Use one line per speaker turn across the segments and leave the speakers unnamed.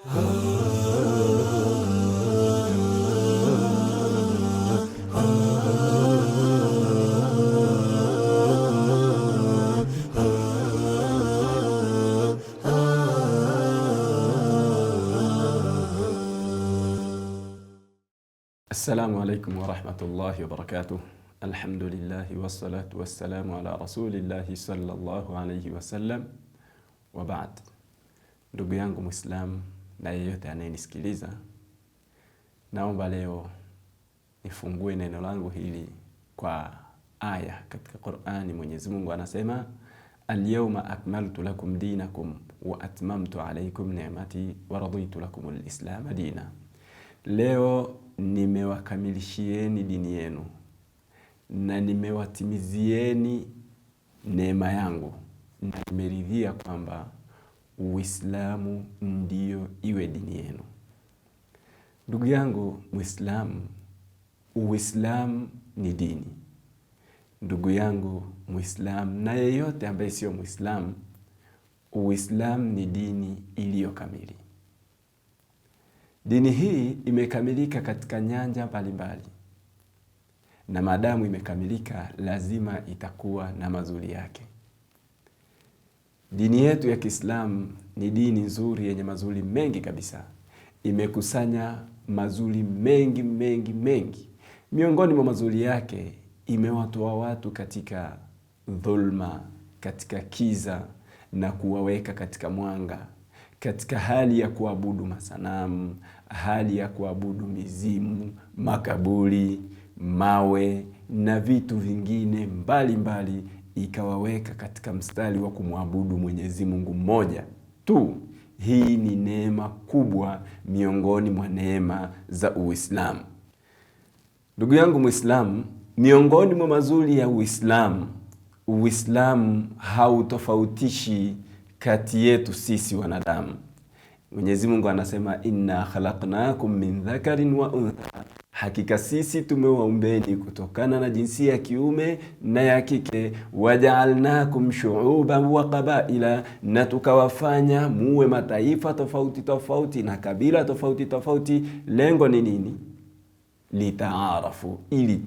السلام عليكم ورحمة الله وبركاته. الحمد لله والصلاة والسلام على رسول الله صلى الله عليه وسلم وبعد. Ndugu yangu Muislamu na yeyote anayenisikiliza, naomba leo nifungue neno langu hili kwa aya katika Qur'ani. Mwenyezi Mungu anasema, al-yawma akmaltu lakum dinakum wa atmamtu alaykum ni'mati wa raditu lakum al-islam dina. Leo nimewakamilishieni dini yenu na nimewatimizieni neema yangu na nimeridhia kwamba Uislamu ndio iwe dini yenu. Ndugu yangu Muislamu, Uislamu ni dini. Ndugu yangu Muislamu na yeyote ambaye sio Muislamu, Uislamu ni dini iliyo kamili. Dini hii imekamilika katika nyanja mbalimbali, na maadamu imekamilika lazima itakuwa na mazuri yake. Dini yetu ya Kiislamu ni dini nzuri yenye mazuri mengi kabisa. Imekusanya mazuri mengi. Miongoni mwa mazuri yake, imewatoa watu katika dhulma, katika kiza na kuwaweka katika mwanga, katika hali ya kuabudu masanamu, hali ya kuabudu mizimu, makaburi, mawe na vitu vingine mbalimbali, ikawaweka katika mstari wa kumwabudu Mwenyezi Mungu mmoja tu. Hii ni neema kubwa miongoni mwa neema za Uislamu. Ndugu yangu Muislamu, miongoni mwa mazuri ya Uislamu hautofautishi kati yetu sisi wanadamu. Mwenyezi Mungu anasema, inna khalaqnakum min dhakarin wa untha, hakika sisi tumewaumbeni kutokana na jinsia ya kiume na ya kike, waja'alnakum shu'uban wa qabaila, na tukawafanya muwe mataifa tofauti na kabila tofauti. Lengo ni nini? Litaarafu, ili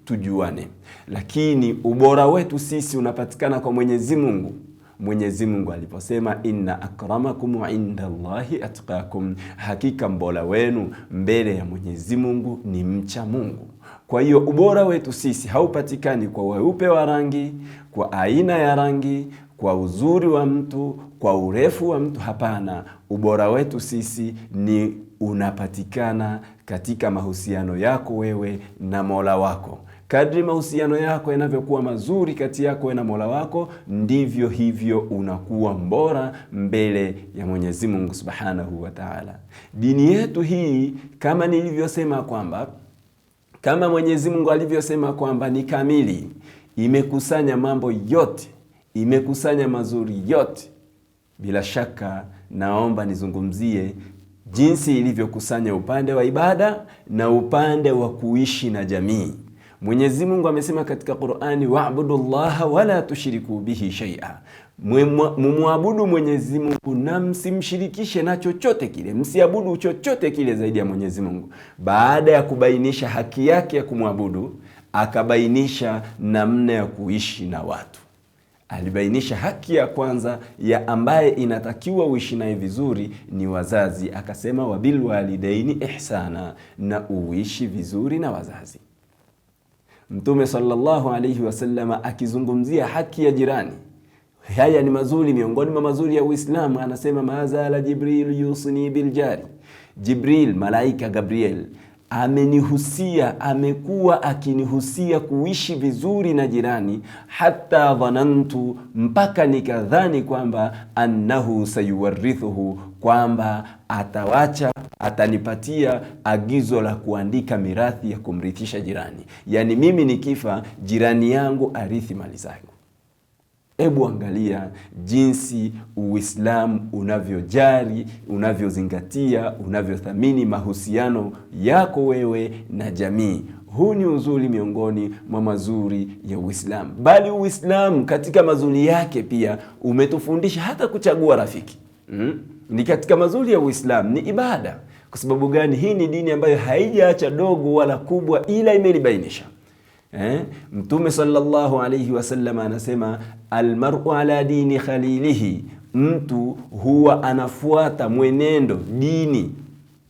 tujuane. Lakini ubora wetu sisi unapatikana kwa Mwenyezi Mungu. Mwenyezi Mungu aliposema, inna akramakum inda Allahi atqakum, hakika mbora wenu mbele ya Mwenyezi Mungu ni mcha Mungu. Kwa hiyo ubora wetu sisi haupatikani kwa weupe wa rangi, kwa aina ya rangi, kwa uzuri wa mtu, kwa urefu wa mtu. Hapana, ubora wetu sisi ni unapatikana katika mahusiano yako wewe na Mola wako. Kadri mahusiano yako yanavyokuwa mazuri kati yako na Mola wako, ndivyo hivyo unakuwa mbora mbele ya Mwenyezi Mungu Subhanahu wa Ta'ala. Dini yetu hii, kama nilivyosema kwamba, kama Mwenyezi Mungu alivyosema kwamba ni kamili, imekusanya mambo yote, imekusanya mazuri yote. Bila shaka naomba nizungumzie jinsi ilivyokusanya upande wa ibada na upande wa kuishi na jamii. Mwenyezi Mungu amesema katika Qur'ani, wa'budullaha wala tushiriku bihi shay'a, mumwabudu Mwenyezi Mungu na msimshirikishe na chochote kile, msiabudu chochote kile zaidi ya Mwenyezi Mungu. Baada ya kubainisha haki yake ya kumwabudu, akabainisha namna ya kuishi na watu. Alibainisha haki ya kwanza ya ambaye inatakiwa uishi naye vizuri ni wazazi, akasema wabil walidaini ihsana, na uishi vizuri na wazazi. Mtume sallallahu alayhi wasallam akizungumzia haki ya jirani, haya ni mazuri miongoni mwa mazuri ya Uislamu, anasema, mazala Jibril yusni bil jari, Jibril malaika Gabriel amenihusia, amekuwa akinihusia kuishi vizuri na jirani, hata dhanantu, mpaka nikadhani kwamba annahu sayuwarithuhu, kwamba atanipatia agizo la kuandika mirathi ya kumrithisha jirani. Yani mimi nikifa, jirani yangu arithi mali zangu. Ebu angalia jinsi Uislamu unavyojali, unavyozingatia, unavyothamini mahusiano yako wewe na jamii. Huu ni uzuri miongoni mwa mazuri ya Uislamu. Bali Uislamu katika mazuri yake pia umetufundisha hata kuchagua rafiki. ni katika mazuri ya Uislamu, ni ibada. Kwa sababu gani? Hii ni dini ambayo haijaacha dogo wala kubwa, ila imelibainisha. Mtume sallallahu alayhi wasallam anasema almar'u ala dini khalilihi, mtu huwa anafuata mwenendo, dini,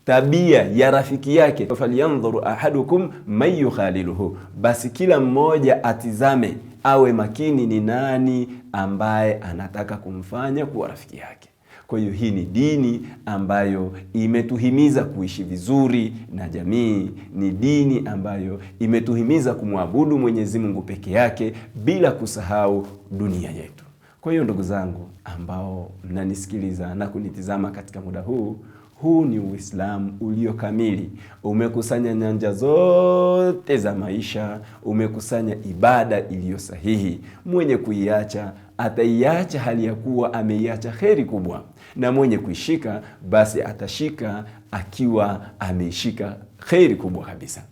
tabia ya rafiki yake. Falyanzuru ahadukum man yukhaliluhu, basi kila mmoja atizame, awe makini ni nani ambaye anataka kumfanya kuwa rafiki yake. Kwa hiyo hii ni dini ambayo imetuhimiza kuishi vizuri na jamii, ni dini ambayo imetuhimiza kumwabudu Mwenyezi Mungu peke yake bila kusahau dunia yetu. Kwa hiyo ndugu zangu ambao mnanisikiliza na kunitizama katika muda huu ni Uislamu ulio kamili. Umekusanya nyanja zote za maisha, umekusanya ibada iliyo sahihi. Mwenye kuiacha ataiacha hali ya kuwa ameiacha kheri kubwa, na mwenye kuishika basi atashika akiwa ameishika kheri kubwa kabisa.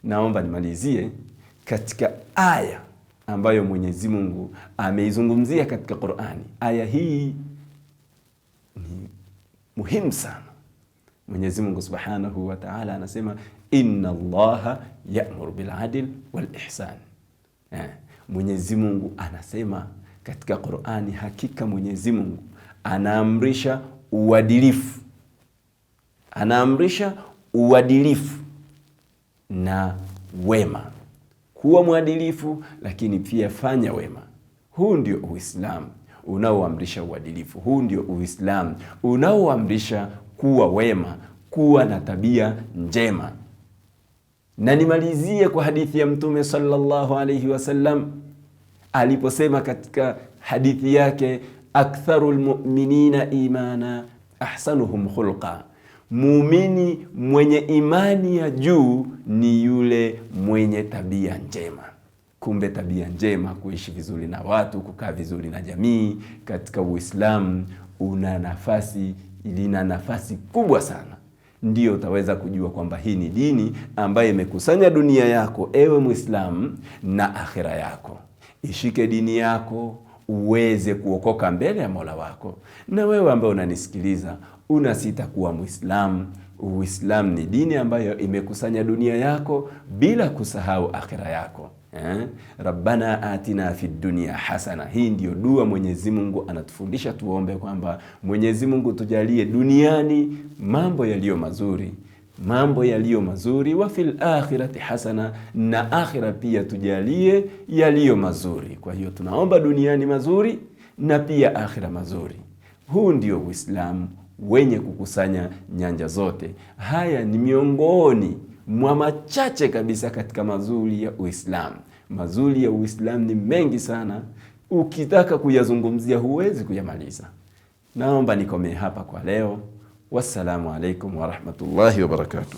Naomba nimalizie katika aya ambayo Mwenyezi Mungu ameizungumzia katika Qur'ani. Aya hii ni muhimu sana. Mwenyezi Mungu Subhanahu wa Ta'ala anasema inna Allaha ya'muru bil adl wal ihsan. Mwenyezi Mungu anasema katika Qur'ani, hakika Mwenyezi Mungu anaamrisha uadilifu. Anaamrisha uadilifu na wema. Kuwa mwadilifu lakini pia fanya wema. Huu ndio Uislamu unaoamrisha uadilifu. Huu ndio Uislamu unaoamrisha kuwa wema, kuwa na tabia njema. Na nimalizie kwa hadithi ya Mtume sallallahu alayhi wasallam aliposema katika hadithi yake, aktharul mu'minina imana ahsanuhum khulqa, muumini mwenye imani ya juu ni yule mwenye tabia njema. Kumbe tabia njema, kuishi vizuri na watu, kukaa vizuri na jamii, katika Uislamu lina nafasi kubwa sana. Ndiyo utaweza kujua kwamba hii ni dini ambayo imekusanya dunia yako, ewe Muislamu, na akhira yako. Ishike dini yako uweze kuokoka mbele ya Mola wako. Na wewe ambaye unanisikiliza unasita kuwa Muislamu, Uislamu ni dini ambayo imekusanya dunia yako bila kusahau akhira yako. Rabbana atina fid dunya hasana. Hii ndiyo dua Mwenyezi Mungu anatufundisha tuombe, kwamba Mwenyezi Mungu tujalie duniani mambo yaliyo mazuri, wa fil akhirati hasana, na akhira pia tujalie yaliyo mazuri. Kwa hiyo tunaomba duniani mazuri na pia akhira mazuri. Huu ndio Uislamu wenye kukusanya nyanja zote. Haya ni miongoni mwa machache kabisa katika mazuri ya Uislamu. Mazuri ya Uislamu ni mengi sana, ukitaka kuyazungumzia huwezi kuyamaliza. Naomba nikomee hapa kwa leo. Wassalamu alaikum wa rahmatullahi wa barakatuh.